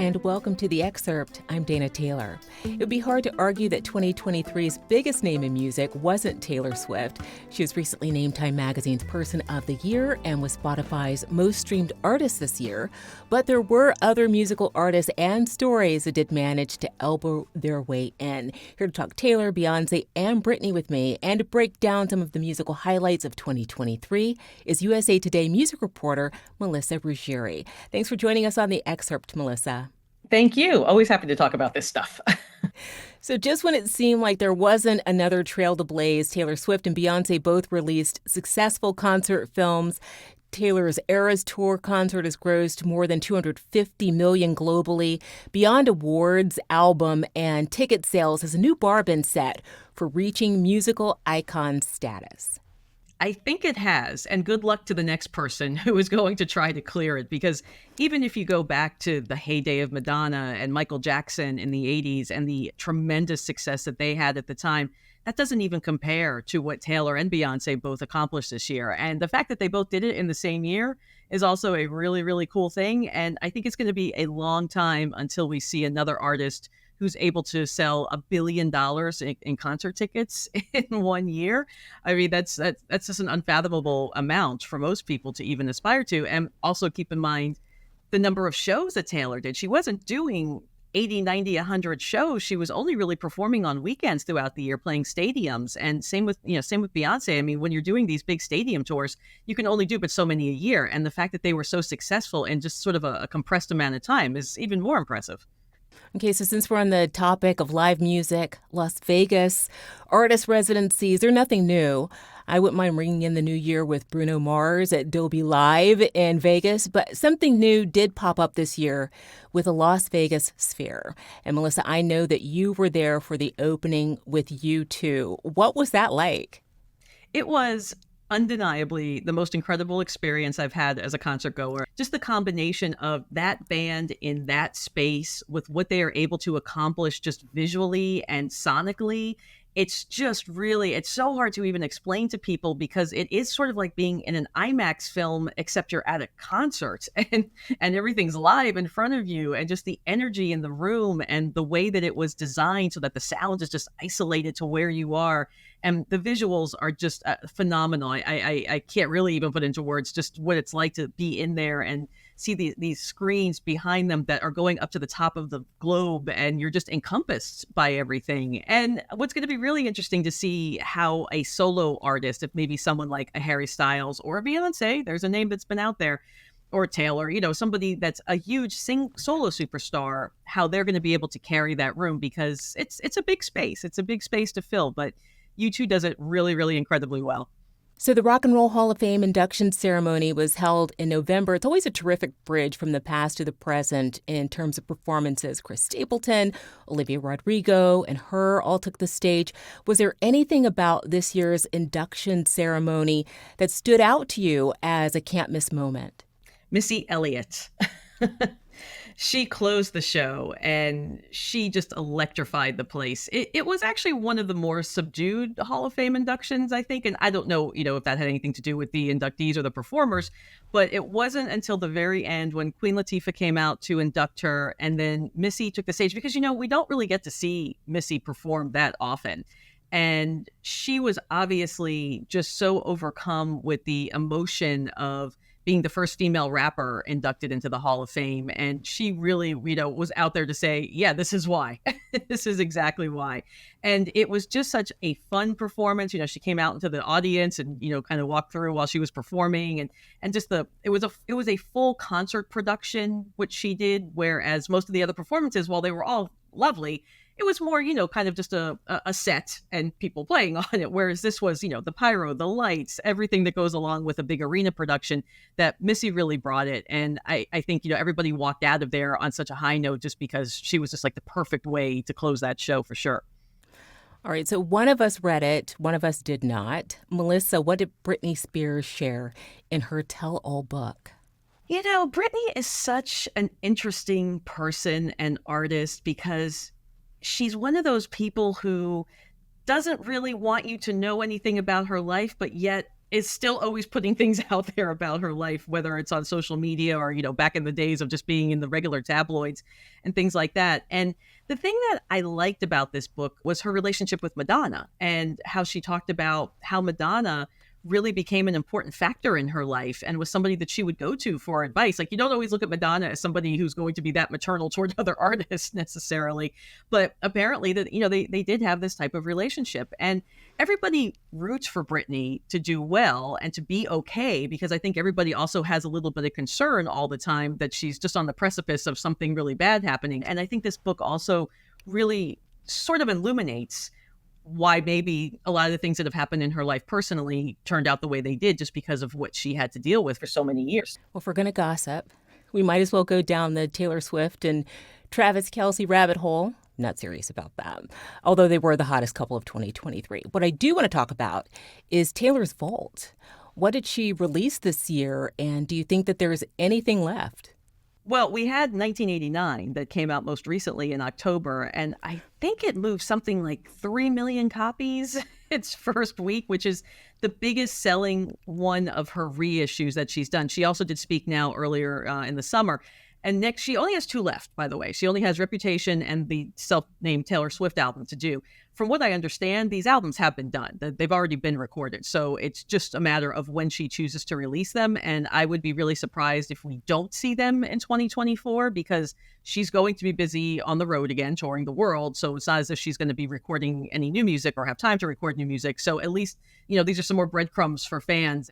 and welcome to The Excerpt. I'm Dana Taylor. It would be hard to argue that 2023's biggest name in music wasn't Taylor Swift. She was recently named Time Magazine's Person of the Year and was Spotify's most streamed artist this year. But there were other musical artists and stories that did manage to elbow their way in. Here to talk Taylor, Beyoncé, and Britney with me and to break down some of the musical highlights of 2023 is USA Today music reporter Melissa Ruggieri. Thanks for joining us on The Excerpt, Melissa. Thank you. Always happy to talk about this stuff. So just when it seemed like there wasn't another trail to blaze, Taylor Swift and Beyoncé both released successful concert films. Taylor's Eras Tour concert has grossed more than $250 million globally. Beyond awards, album, and ticket sales, has a new bar been set for reaching musical icon status? I think it has, and good luck to the next person who is going to try to clear it, because even if you go back to the heyday of Madonna and Michael Jackson in the 80s and the tremendous success that they had at the time, that doesn't even compare to what Taylor and Beyoncé both accomplished this year. And the fact that they both did it in the same year is also a really, really cool thing. And I think it's going to be a long time until we see another artist who's able to sell $1 billion in concert tickets in 1 year. I mean, that's just an unfathomable amount for most people to even aspire to. And also keep in mind the number of shows that Taylor did. She wasn't doing 80, 90, 100 shows. She was only really performing on weekends throughout the year, playing stadiums. And same with Beyonce. I mean, when you're doing these big stadium tours, you can only do but so many a year. And the fact that they were so successful in just sort of a compressed amount of time is even more impressive. Okay, so since we're on the topic of live music, Las Vegas, artist residencies, they're nothing new. I wouldn't mind ringing in the new year with Bruno Mars at Dolby Live in Vegas, but something new did pop up this year with the Las Vegas Sphere. And Melissa, I know that you were there for the opening with U2. What was that like? It was undeniably the most incredible experience I've had as a concert goer. Just the combination of that band in that space with what they are able to accomplish just visually and sonically. It's just really, it's so hard to even explain to people because it is sort of like being in an IMAX film, except you're at a concert and everything's live in front of you, and just the energy in the room and the way that it was designed so that the sound is just isolated to where you are. And the visuals are just phenomenal. I can't really even put into words just what it's like to be in there and see these screens behind them that are going up to the top of the globe, and you're just encompassed by everything. And what's going to be really interesting to see how a solo artist, if maybe someone like a Harry Styles or a Beyoncé, there's a name that's been out there, or Taylor, somebody that's a huge solo superstar, how they're going to be able to carry that room, because it's a big space. It's a big space to fill, but U2 does it really, really incredibly well. So the Rock and Roll Hall of Fame induction ceremony was held in November. It's always a terrific bridge from the past to the present in terms of performances. Chris Stapleton, Olivia Rodrigo, and H.E.R. all took the stage. Was there anything about this year's induction ceremony that stood out to you as a can't-miss moment? Missy Elliott. She closed the show and she just electrified the place. It was actually one of the more subdued Hall of Fame inductions, I think. And I don't know, if that had anything to do with the inductees or the performers, but it wasn't until the very end when Queen Latifah came out to induct her and then Missy took the stage, because, we don't really get to see Missy perform that often. And she was obviously just so overcome with the emotion of being the first female rapper inducted into the Hall of Fame. And she really, was out there to say, yeah, this is why. This is exactly why. And it was just such a fun performance. She came out into the audience and, kind of walked through while she was performing. And just it was a full concert production, which she did. Whereas most of the other performances, while they were all lovely, it was more, kind of just a set and people playing on it. Whereas this was, the pyro, the lights, everything that goes along with a big arena production, that Missy really brought it. And I think, everybody walked out of there on such a high note just because she was just like the perfect way to close that show for sure. All right, so one of us read it, one of us did not. Melissa, what did Britney Spears share in her tell-all book? Britney is such an interesting person and artist because she's one of those people who doesn't really want you to know anything about her life, but yet is still always putting things out there about her life, whether it's on social media or, back in the days of just being in the regular tabloids and things like that. And the thing that I liked about this book was her relationship with Madonna and how she talked about how Madonna really became an important factor in her life and was somebody that she would go to for advice. Like, you don't always look at Madonna as somebody who's going to be that maternal toward other artists necessarily, but apparently that, they did have this type of relationship. And everybody roots for Britney to do well and to be okay, because I think everybody also has a little bit of concern all the time that she's just on the precipice of something really bad happening. And I think this book also really sort of illuminates why maybe a lot of the things that have happened in her life personally turned out the way they did just because of what she had to deal with for so many years. Well, if we're going to gossip, we might as well go down the Taylor Swift and Travis Kelce rabbit hole. Not serious about that, although they were the hottest couple of 2023. What I do want to talk about is Taylor's vault. What did she release this year, and do you think that there's anything left? Well, we had 1989 that came out most recently in October, and I think it moved something like 3 million copies its first week, which is the biggest selling one of her reissues that she's done. She also did Speak Now earlier in the summer. And next, she only has 2 left, by the way. She only has Reputation and the self-named Taylor Swift album to do. From what I understand, these albums have been done. They've already been recorded. So it's just a matter of when she chooses to release them. And I would be really surprised if we don't see them in 2024, because she's going to be busy on the road again, touring the world. So it's not as if she's going to be recording any new music or have time to record new music. So at least, these are some more breadcrumbs for fans.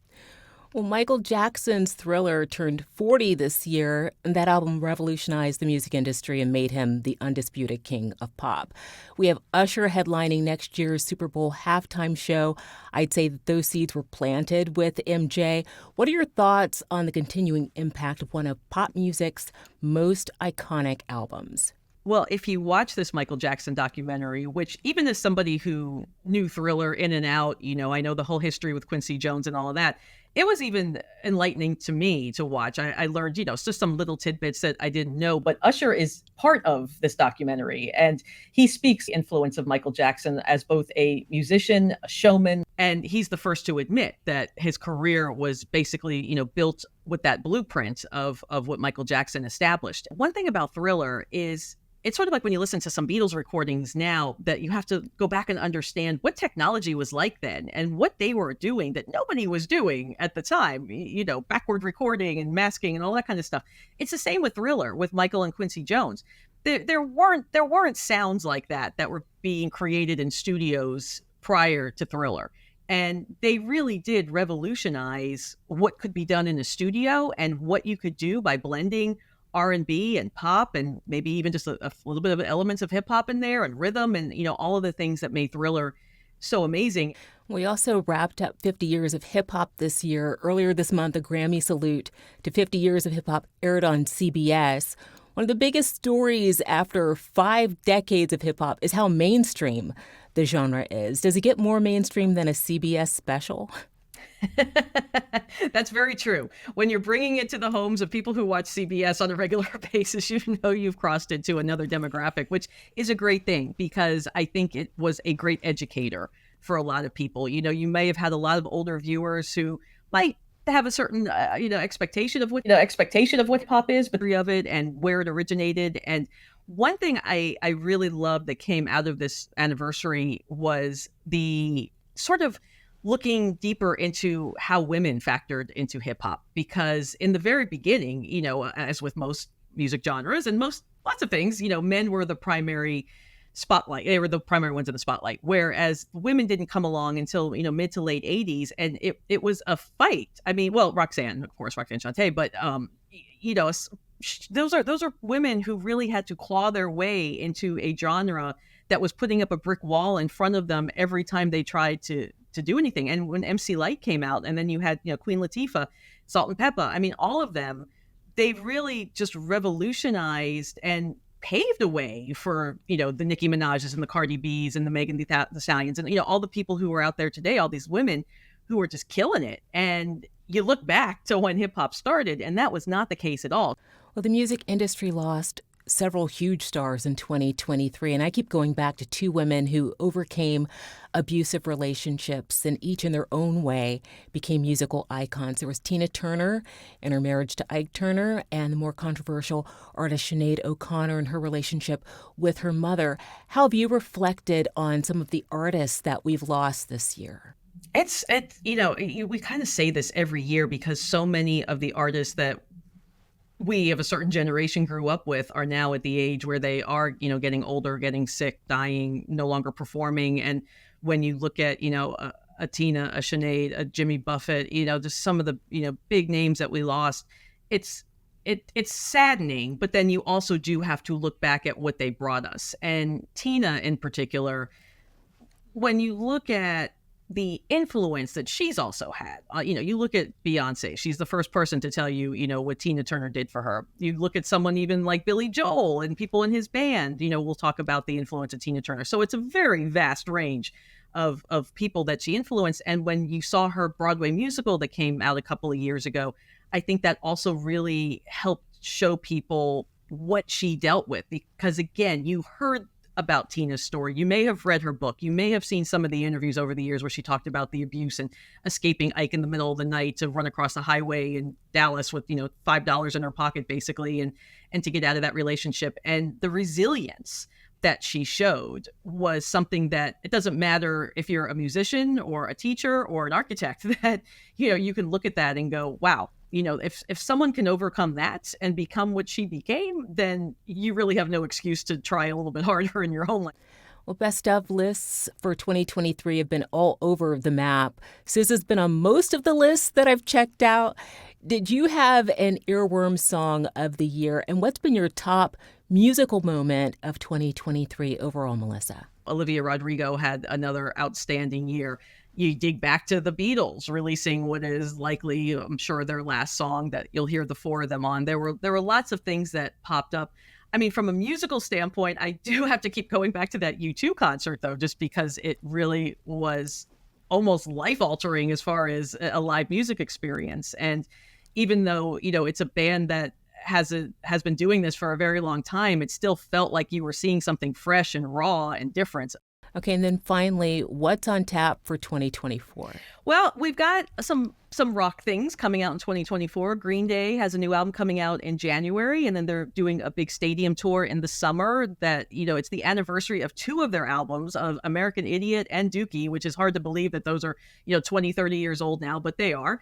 Well, Michael Jackson's Thriller turned 40 this year, and that album revolutionized the music industry and made him the undisputed king of pop. We have Usher headlining next year's Super Bowl halftime show. I'd say that those seeds were planted with MJ. What are your thoughts on the continuing impact of one of pop music's most iconic albums? Well, if you watch this Michael Jackson documentary, which even as somebody who knew Thriller in and out, I know the whole history with Quincy Jones and all of that, it was even enlightening to me to watch. I learned, it's just some little tidbits that I didn't know. But Usher is part of this documentary, and he speaks the influence of Michael Jackson as both a musician, a showman, and he's the first to admit that his career was basically, built with that blueprint of what Michael Jackson established. One thing about Thriller is it's sort of like when you listen to some Beatles recordings now, that you have to go back and understand what technology was like then and what they were doing that nobody was doing at the time, backward recording and masking and all that kind of stuff. It's the same with Thriller, with Michael and Quincy Jones. There weren't sounds like that were being created in studios prior to Thriller. And they really did revolutionize what could be done in a studio and what you could do by blending R&B and pop, and maybe even just a little bit of elements of hip hop in there and rhythm, and all of the things that made Thriller so amazing. We also wrapped up 50 years of hip hop this year. Earlier this month, a Grammy salute to 50 years of hip hop aired on CBS. One of the biggest stories after 5 decades of hip hop is how mainstream the genre is. Does it get more mainstream than a CBS special? That's very true. When you're bringing it to the homes of people who watch CBS on a regular basis, you've crossed into another demographic, which is a great thing, because I think it was a great educator for a lot of people. You may have had a lot of older viewers who might have a certain, expectation of what pop is, but of it and where it originated. And one thing I really loved that came out of this anniversary was the sort of looking deeper into how women factored into hip hop, because in the very beginning, as with most music genres and lots of things, men were the primary spotlight. They were the primary ones in the spotlight, whereas women didn't come along until, mid to late 80s. And it was a fight. I mean, well, Roxanne Shante, but, those are women who really had to claw their way into a genre that was putting up a brick wall in front of them every time they tried to do anything. And when MC Lyte came out, and then you had, Queen Latifah, Salt and Pepper, I mean, all of them, they really just revolutionized and paved the way for, the Nicki Minaj's and the Cardi B's and the Megan Thee Stallions and, all the people who are out there today, all these women who are just killing it. And you look back to when hip hop started, and that was not the case at all. Well, the music industry lost several huge stars in 2023, and I keep going back to two women who overcame abusive relationships and each in their own way became musical icons. There was Tina Turner and her marriage to Ike Turner, and the more controversial artist Sinead O'Connor and her relationship with her mother. How have you reflected on some of the artists that we've lost this year? We kind of say this every year because so many of the artists that we of a certain generation grew up with are now at the age where they are, getting older, getting sick, dying, no longer performing. And when you look at, a Tina, a Sinead, a Jimmy Buffett, just some of the, big names that we lost, it's saddening, but then you also do have to look back at what they brought us. And Tina in particular, when you look at the influence that she's also had, you look at Beyonce, she's the first person to tell you, what Tina Turner did for her. You look at someone even like Billy Joel and people in his band, we'll talk about the influence of Tina Turner. So it's a very vast range of people that she influenced. And when you saw her Broadway musical that came out a couple of years ago, I think that also really helped show people what she dealt with. Because again, you heard about Tina's story. You may have read her book. You may have seen some of the interviews over the years where she talked about the abuse and escaping Ike in the middle of the night to run across the highway in Dallas with, $5 in her pocket, basically, and to get out of that relationship. And the resilience that she showed was something that it doesn't matter if you're a musician or a teacher or an architect, that, you can look at that and go, wow, if someone can overcome that and become what she became, then you really have no excuse to try a little bit harder in your own life. Well, best of lists for 2023 have been all over the map. SZA's been on most of the lists that I've checked out. Did you have an earworm song of the year? And what's been your top musical moment of 2023 overall, Melissa? Olivia Rodrigo had another outstanding year. You dig back to the Beatles releasing what is likely, I'm sure, their last song that you'll hear the four of them on. There were lots of things that popped up. I mean, from a musical standpoint, I do have to keep going back to that U2 concert, though, just because it really was almost life-altering as far as a live music experience. And even though, it's a band that has been doing this for a very long time, it still felt like you were seeing something fresh and raw and different. Okay, and then finally, what's on tap for 2024? Well, we've got some rock things coming out in 2024. Green Day has a new album coming out in January, and then they're doing a big stadium tour in the summer that, it's the anniversary of two of their albums, of American Idiot and Dookie, which is hard to believe that those are, 20, 30 years old now, but they are.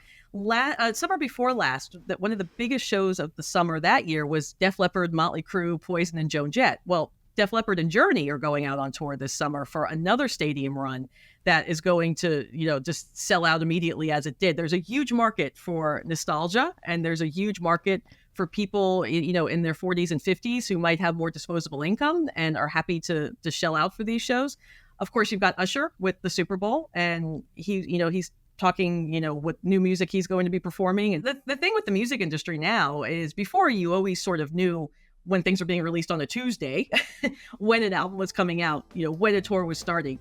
Summer before last, that one of the biggest shows of the summer that year was Def Leppard, Motley Crue, Poison, and Joan Jett. Well, Def Leppard and Journey are going out on tour this summer for another stadium run that is going to, just sell out immediately as it did. There's a huge market for nostalgia, and there's a huge market for people, in their 40s and 50s who might have more disposable income and are happy to shell out for these shows. Of course, you've got Usher with the Super Bowl, and he's talking, what new music he's going to be performing. And the thing with the music industry now is, before, you always sort of knew when things were being released on a Tuesday, when an album was coming out, when a tour was starting.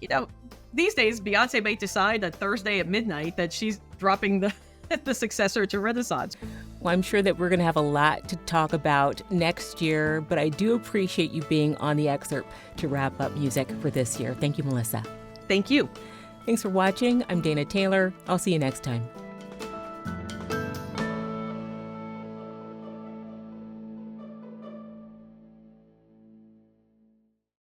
These days, Beyonce may decide that Thursday at midnight that she's dropping the successor to Renaissance. Well, I'm sure that we're going to have a lot to talk about next year, but I do appreciate you being on the Excerpt to wrap up music for this year. Thank you, Melissa. Thank you. Thanks for watching. I'm Dana Taylor. I'll see you next time.